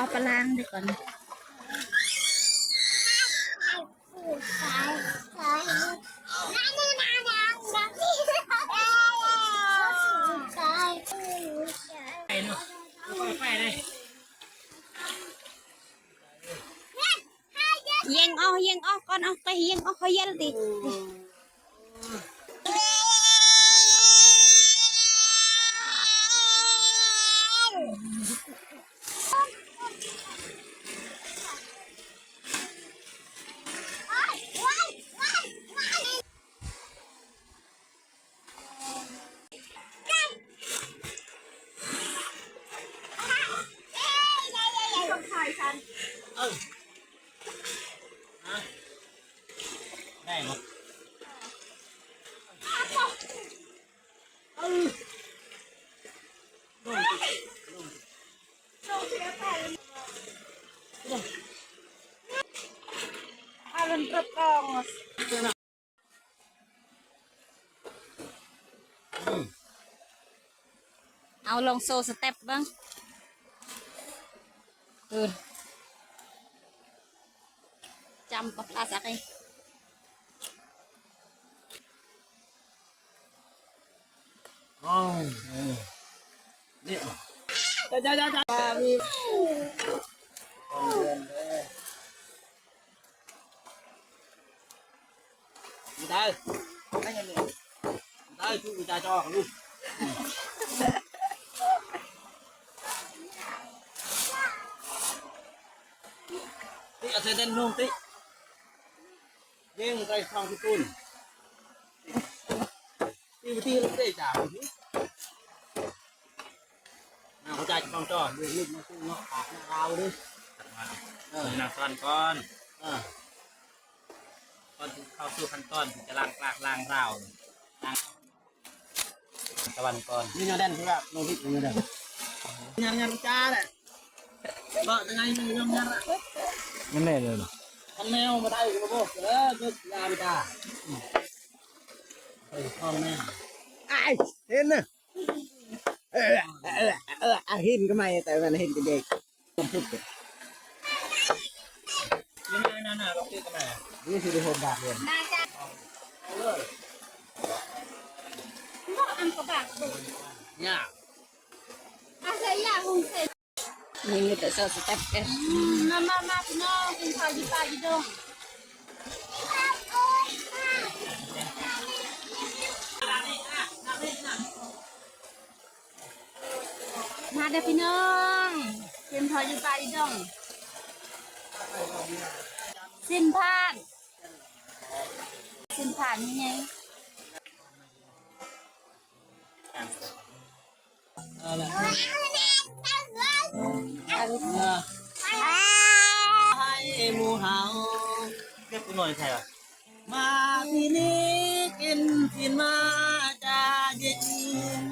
เอาปลาล้างดีก่อนยิงออกก่อนเอาไปยิงออกเขาเย็นดิได้หมดเอาลงโซสเต็ปบ้างจำกับปลาสักไงอ๋อนี่จ้ามีได้ไม่ใช่เลยได้chú cha cho luôn tí ở trên luôn tí nhưng tay xong cái tuôn tí lúc đây chả được nào có cha con cho được lúc nó cũng nó hạt nó rau đi nào con conเข้าสู่ขั้นตอนที่จะล้างปากล้างราวตะวันก่อนนี่ยอดแดนคือแบบโนบิยอดแดนงานจ้าแหละบอกยังไงมันยอมยันอ่ะงั้นแน่เลยท่านแมวมาได้กับพวกก็ยาไปตาพ่อแม่ไอ้เห็นนะเห็นก็ไม่แต่มันเห็นเด็กต้องพูดกันนี่น่าเราพูดกันไหมนี่คือโฮมบาร์เลยน่าจะก็อันกระบะดูเนี่ยอะไรอย่างคงเสร็จนี่มีแต่โซสเต็ปเองมาพี่น้องกินข้าวยี่ปลายี่ดงมาเด้อพี่น้องกินข้าวยี่ปลายี่ดงสิ้นผ่านยังไงให้หมูเฮาเรียกกูหน่อยใช่ป่ะมาที่นี่กินมาจะเย็น